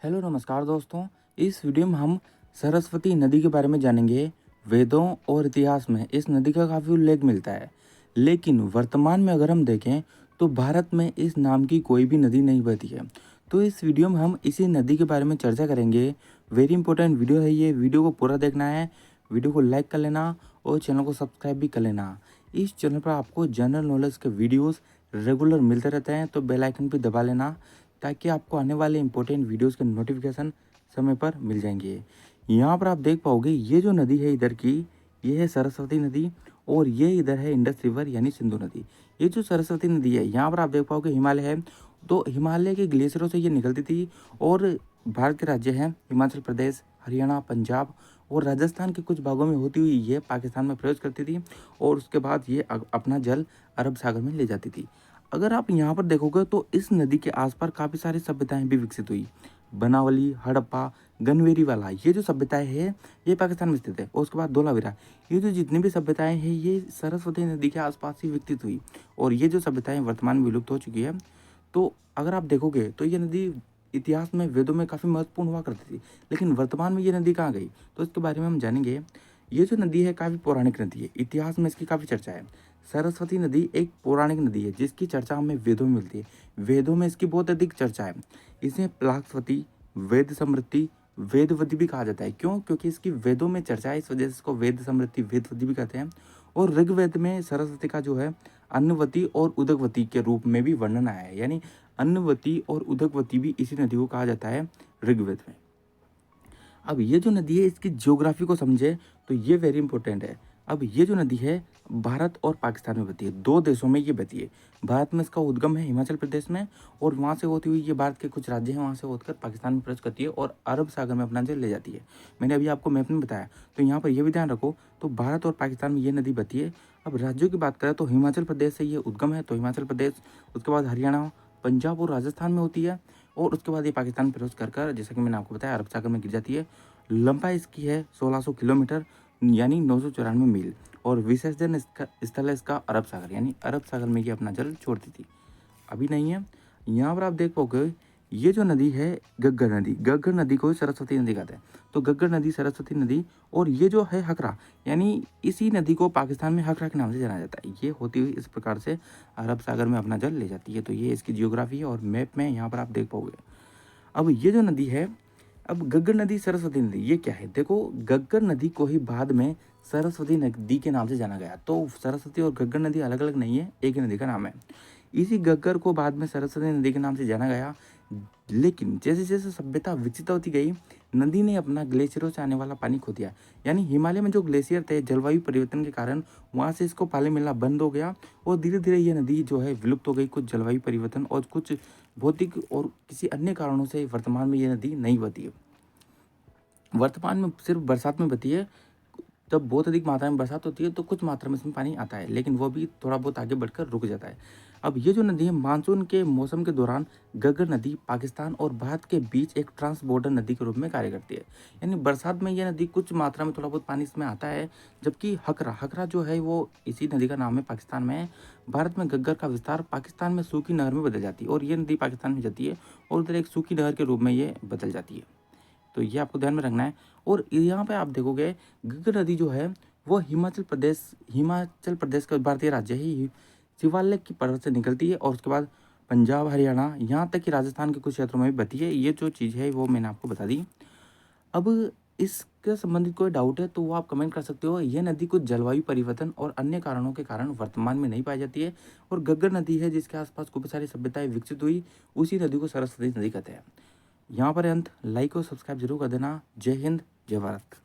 Hello नमस्कार दोस्तों। इस वीडियो में हम सरस्वती नदी के बारे में जानेंगे। वेदों और इतिहास में इस नदी का काफ़ी उल्लेख मिलता है, लेकिन वर्तमान में अगर हम देखें तो भारत में इस नाम की कोई भी नदी नहीं बहती है। तो इस वीडियो में हम इसी नदी के बारे में चर्चा करेंगे। वेरी इंपॉर्टेंट वीडियो है ये, वीडियो को पूरा देखना है, वीडियो को लाइक कर लेना और चैनल को सब्सक्राइब भी कर लेना। इस चैनल पर आपको जनरल नॉलेज के वीडियोज़ रेगुलर मिलते रहते हैं, तो बेल आइकन भी दबा लेना ताकि आपको आने वाले इंपॉर्टेंट वीडियोस के नोटिफिकेशन समय पर मिल जाएंगे। यहाँ पर आप देख पाओगे ये जो नदी है इधर की, ये है सरस्वती नदी और ये इधर है इंडस रिवर यानी सिंधु नदी। ये जो सरस्वती नदी है यहाँ पर आप देख पाओगे हिमालय है, तो हिमालय के ग्लेशियरों से ये निकलती थी और भारत के राज्य हैं हिमाचल प्रदेश, हरियाणा, पंजाब और राजस्थान के कुछ भागों में होती हुई ये पाकिस्तान में प्रवेश करती थी और उसके बाद ये अपना जल अरब सागर में ले जाती थी। अगर आप यहाँ पर देखोगे तो इस नदी के आसपास काफ़ी सारी सभ्यताएं भी विकसित हुई। बनावली, हड़प्पा, गनवेरी वाला ये जो सभ्यताएं हैं ये पाकिस्तान में स्थित है और उसके बाद धोलावीरा, ये जो जितनी भी सभ्यताएं हैं ये सरस्वती नदी के आसपास ही विकसित हुई और ये जो सभ्यताएं वर्तमान में विलुप्त हो चुकी है। तो अगर आप देखोगे तो ये नदी इतिहास में वेदों में काफ़ी महत्वपूर्ण हुआ करती थी, लेकिन वर्तमान में ये नदी कहाँ गई तो इसके बारे में हम जानेंगे। ये जो नदी है काफ़ी पौराणिक नदी है, इतिहास में इसकी काफ़ी चर्चा है। सरस्वती नदी एक पौराणिक नदी है जिसकी चर्चा हमें वेदों में मिलती है। वेदों में इसकी बहुत अधिक चर्चा है। इसे प्लाक्सवती, वेद समृद्धि, वेदवती भी कहा जाता है। क्यों? क्योंकि इसकी वेदों में चर्चा है, इस वजह से इसको वेद समृद्धि, वेदवती भी कहते हैं। और ऋग्वेद में सरस्वती का जो है अन्नवती और उदकवती के रूप में भी वर्णन आया है, यानी अन्नवती और उदकवती भी इसी नदी को कहा जाता है ऋग्वेद में। अब ये जो नदी है इसकी ज्योग्राफी को समझे तो ये वेरी इंपॉर्टेंट है। अब ये जो नदी है भारत और पाकिस्तान में बहती है, दो देशों में ये बहती है। भारत में इसका उद्गम है हिमाचल प्रदेश में और वहाँ से होती हुई ये भारत के कुछ राज्य हैं वहाँ से होकर पाकिस्तान में प्रवेश करती है और अरब सागर में अपना जल ले जाती है। मैंने अभी आपको मैप में बताया, तो यहाँ पर यह भी ध्यान रखो, तो भारत और पाकिस्तान में ये नदी बहती है। अब राज्यों की बात करें तो हिमाचल प्रदेश से ये उद्गम है, तो हिमाचल प्रदेश, उसके बाद हरियाणा, पंजाब और राजस्थान में होती है और उसके बाद ये पाकिस्तान में प्रवेश कर जैसा कि मैंने आपको बताया अरब सागर में गिर जाती है। लंबाई इसकी है 1600 किलोमीटर यानी 994 मील और विसर्जन इसका स्थल है इसका अरब सागर, यानी अरब सागर में ये अपना जल छोड़ती थी, अभी नहीं है। यहाँ पर आप देख पाओगे ये जो नदी है गग्गर नदी, गग्गर नदी को सरस्वती नदी कहते हैं। तो गग्गर नदी, सरस्वती नदी और ये जो है हकरा, यानी इसी नदी को पाकिस्तान में हकरा के नाम से जाना जाता है। ये होती हुई इस प्रकार से अरब सागर में अपना जल ले जाती है। तो ये इसकी जियोग्राफी है और मैप में यहाँ पर आप देख पाओगे। अब ये जो नदी है, अब गग्गर नदी, सरस्वती नदी, ये क्या है? देखो, गग्गर नदी को ही बाद में सरस्वती नदी के नाम से जाना गया। तो सरस्वती और गग्गर नदी अलग अलग नहीं है, एक ही नदी का नाम है। इसी गग्गर को बाद में सरस्वती नदी के नाम से जाना गया। लेकिन जैसे जैसे सभ्यता विकसित होती गई, नदी ने अपना ग्लेशियरों से आने वाला पानी खो दिया। यानी हिमालय में जो ग्लेशियर थे, जलवायु परिवर्तन के कारण वहाँ से इसको पानी मिलना बंद हो गया और धीरे धीरे ये नदी जो है विलुप्त हो गई। कुछ जलवायु परिवर्तन और कुछ भौतिक और किसी अन्य कारणों से वर्तमान में ये नदी नहीं बहती है। वर्तमान में सिर्फ बरसात में बहती है। जब बहुत अधिक मात्रा में बरसात होती है तो कुछ मात्रा में इसमें पानी आता है, लेकिन वो भी थोड़ा बहुत आगे बढ़कर रुक जाता है। अब ये जो नदी है मानसून के मौसम के दौरान गग्गर नदी पाकिस्तान और भारत के बीच एक ट्रांस बॉर्डर नदी के रूप में कार्य करती है। यानी बरसात में ये नदी कुछ मात्रा में थोड़ा बहुत पानी इसमें आता है, जबकि हकरा, हकरा जो है वो इसी नदी का नाम है, पाकिस्तान में है। भारत में गग्गर का विस्तार पाकिस्तान में सूखी नहर में बदल जाती है और ये नदी पाकिस्तान में जाती है और उधर एक सूखी नहर के रूप में ये बदल जाती है। तो ये आपको ध्यान में रखना है। और यहाँ पे आप देखोगे गग्गर नदी जो है वो हिमाचल प्रदेश का भारतीय राज्य ही शिवालिक की पर्वत से निकलती है और उसके बाद पंजाब, हरियाणा, यहाँ तक कि राजस्थान के कुछ क्षेत्रों में भी बहती है। ये जो चीज़ है वो मैंने आपको बता दी। अब इसके संबंधित कोई डाउट है तो वो आप कमेंट कर सकते हो। ये नदी कुछ जलवायु परिवर्तन और अन्य कारणों के कारण वर्तमान में नहीं पाई जाती है और गग्गर नदी है जिसके आसपास खूब सारी सभ्यताएं विकसित हुई, उसी नदी को सरस्वती नदी कहते हैं। यहाँ पर अंत, लाइक और सब्सक्राइब जरूर कर देना। जय हिंद, जय भारत।